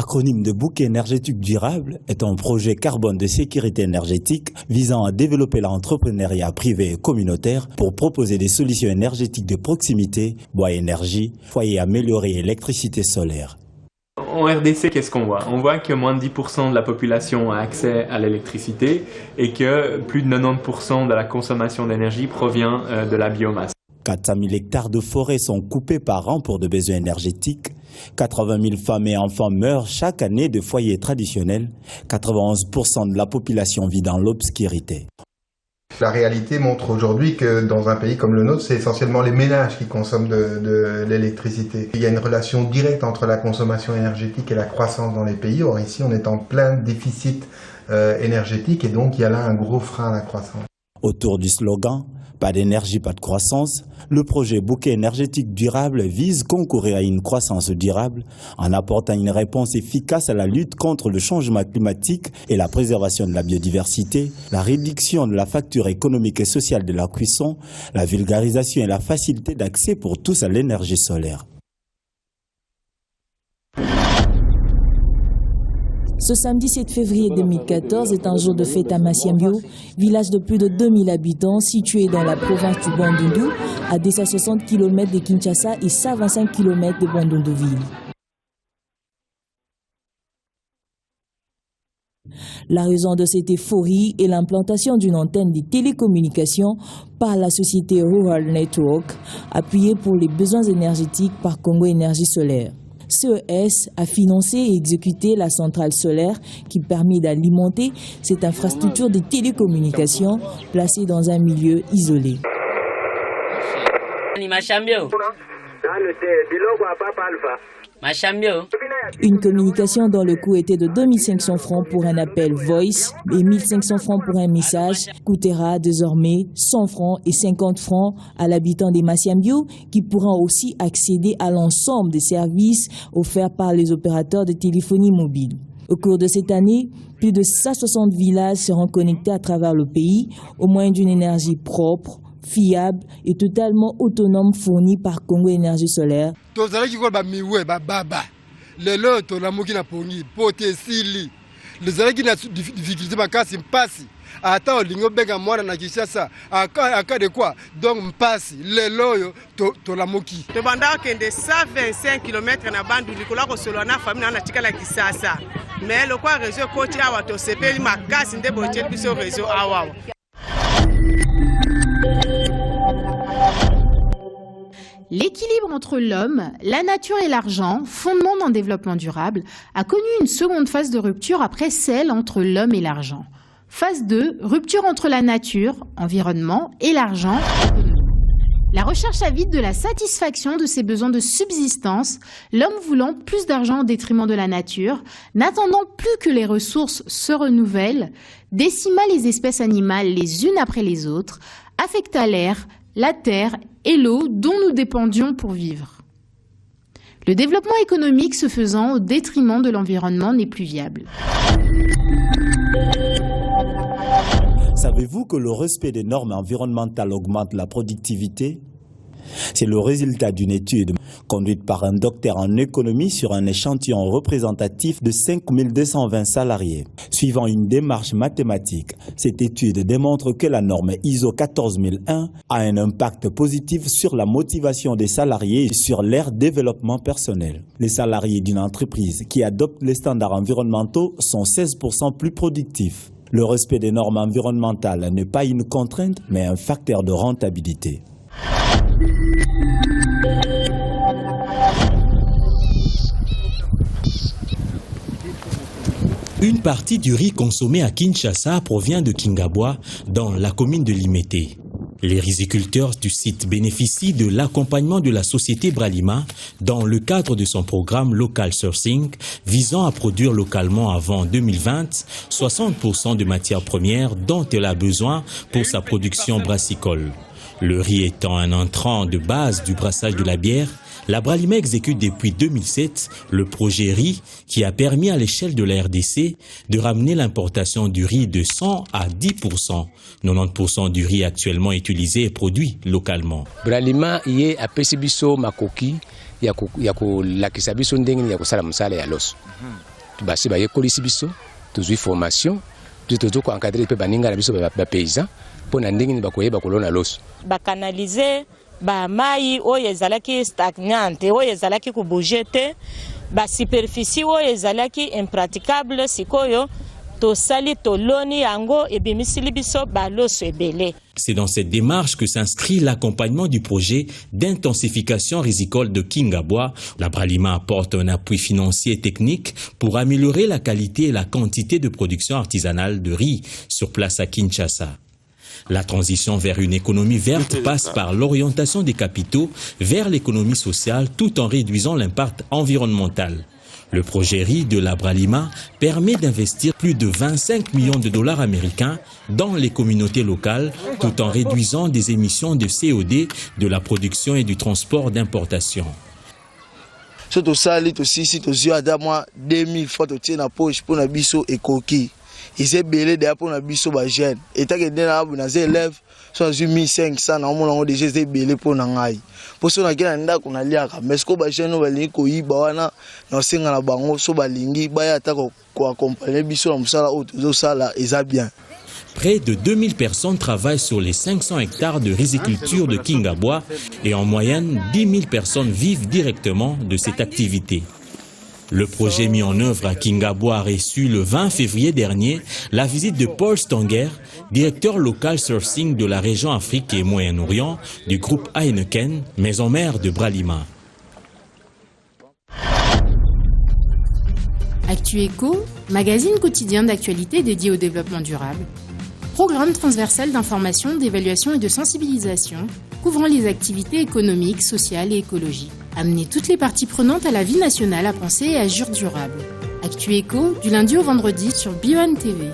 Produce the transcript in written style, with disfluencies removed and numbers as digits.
L'acronyme de bouquet énergétique durable est un projet carbone de sécurité énergétique visant à développer l'entrepreneuriat privé et communautaire pour proposer des solutions énergétiques de proximité, bois énergie, foyer amélioré et électricité solaire. En RDC, qu'est-ce qu'on voit? On voit que moins de 10% de la population a accès à l'électricité et que plus de 90% de la consommation d'énergie provient de la biomasse. 400 000 hectares de forêt sont coupés par an pour de besoins énergétiques. 80 000 femmes et enfants meurent chaque année de foyers traditionnels. 91% de la population vit dans l'obscurité. La réalité montre aujourd'hui que dans un pays comme le nôtre, c'est essentiellement les ménages qui consomment de l'électricité. Il y a une relation directe entre la consommation énergétique et la croissance dans les pays. Or ici, on est en plein déficit énergétique et donc il y a là un gros frein à la croissance. Autour du slogan « Pas d'énergie, pas de croissance », le projet bouquet énergétique durable vise concourir à une croissance durable en apportant une réponse efficace à la lutte contre le changement climatique et la préservation de la biodiversité, la réduction de la facture économique et sociale de la cuisson, la vulgarisation et la facilité d'accès pour tous à l'énergie solaire. Ce samedi 7 février 2014 est un jour de fête à Masiambio, village de plus de 2000 habitants situé dans la province du Bandundu, à 260 km de Kinshasa et 125 km de Bandundu-ville. La raison de cette euphorie est l'implantation d'une antenne de télécommunications par la société Rural Network, appuyée pour les besoins énergétiques par Congo Énergie Solaire. CES a financé et exécuté la centrale solaire qui permet d'alimenter cette infrastructure de télécommunications placée dans un milieu isolé. Une communication dont le coût était de 2500 francs pour un appel voice et 1500 francs pour un message coûtera désormais 100 francs et 50 francs à l'habitant des Masiambio qui pourra aussi accéder à l'ensemble des services offerts par les opérateurs de téléphonie mobile. Au cours de cette année, plus de 160 villages seront connectés à travers le pays au moyen d'une énergie propre, fiable et totalement autonome fournie par Congo Énergie Solaire. L'équilibre entre l'homme, la nature et l'argent, fondement d'un développement durable, a connu une seconde phase de rupture après celle entre l'homme et l'argent. Phase 2, rupture entre la nature, environnement et l'argent. La recherche avide de la satisfaction de ses besoins de subsistance, l'homme voulant plus d'argent au détriment de la nature, n'attendant plus que les ressources se renouvellent, décima les espèces animales les unes après les autres, affecta l'air, la terre et l'eau dont nous dépendions pour vivre. Le développement économique se faisant au détriment de l'environnement n'est plus viable. Savez-vous que le respect des normes environnementales augmente la productivité? C'est le résultat d'une étude conduite par un docteur en économie sur un échantillon représentatif de 5220 salariés. Suivant une démarche mathématique, cette étude démontre que la norme ISO 14001 a un impact positif sur la motivation des salariés et sur leur développement personnel. Les salariés d'une entreprise qui adopte les standards environnementaux sont 16% plus productifs. Le respect des normes environnementales n'est pas une contrainte, mais un facteur de rentabilité. Une partie du riz consommé à Kinshasa provient de Kingabwa, dans la commune de Limete. Les riziculteurs du site bénéficient de l'accompagnement de la société Bralima dans le cadre de son programme Local Sourcing visant à produire localement avant 2020 60% de matières premières dont elle a besoin pour sa production brassicole. Le riz étant un entrant de base du brassage de la bière, la Bralima exécute depuis 2007 le projet riz qui a permis à l'échelle de la RDC de ramener l'importation du riz de 100 à 10%. 90% du riz actuellement utilisé est produit localement. Bralima ye apesi biso makoki ya ko lakisa biso ndenge ya kosala mosala ya loso. basi baye kolisi biso tozui formation tuzo ko encadrer pe baninga na biso ba paysan pona ndenge ni bakoyeba kolona loso bakanaliser ba mai oyo ezalaki stagnante oyo ezalaki ko bouger te ba superficie oyo ezalaki impraticable sikoyo tosali toloni yango ebimisili biso ba loso ebele. C'est dans cette démarche que s'inscrit l'accompagnement du projet d'intensification risicole de Kingabwa. La Bralima apporte un appui financier et technique pour améliorer la qualité et la quantité de production artisanale de riz sur place à Kinshasa. La transition vers une économie verte passe par l'orientation des capitaux vers l'économie sociale tout en réduisant l'impact environnemental. Le projet riz de la Bralima permet d'investir plus de 25 millions de dollars américains dans les communautés locales tout en réduisant des émissions de CO2 de la production et du transport d'importation. Surtout ça, si tu as 2000 fois de na poche pour na biso ekoki. Ils ont belé déjà pour na biso ba jeune. Et tant que des élèves sont 1500 na on déjà des belé pour na ngai. Pour ça na kina nda kuna liaka. Mais ce que ba jeune ba lingi ko yiba wana na senga na bango so ba lingi ba ya ta ko accompagner biso na musala o to sala eza bien. Près de 2000 personnes travaillent sur les 500 hectares de riziculture de Kingabwa et en moyenne 10 000 personnes vivent directement de cette activité. Le projet mis en œuvre à Kingabwa a reçu le 20 février dernier la visite de Paul Stanger, directeur local sourcing de la région Afrique et Moyen-Orient du groupe Heineken, maison mère de Bralima. ActuEco, magazine quotidien d'actualité dédié au développement durable. Programme transversal d'information, d'évaluation et de sensibilisation couvrant les activités économiques, sociales et écologiques. Amener toutes les parties prenantes à la vie nationale à penser et agir durable. ActuEco, du lundi au vendredi sur BioAne TV.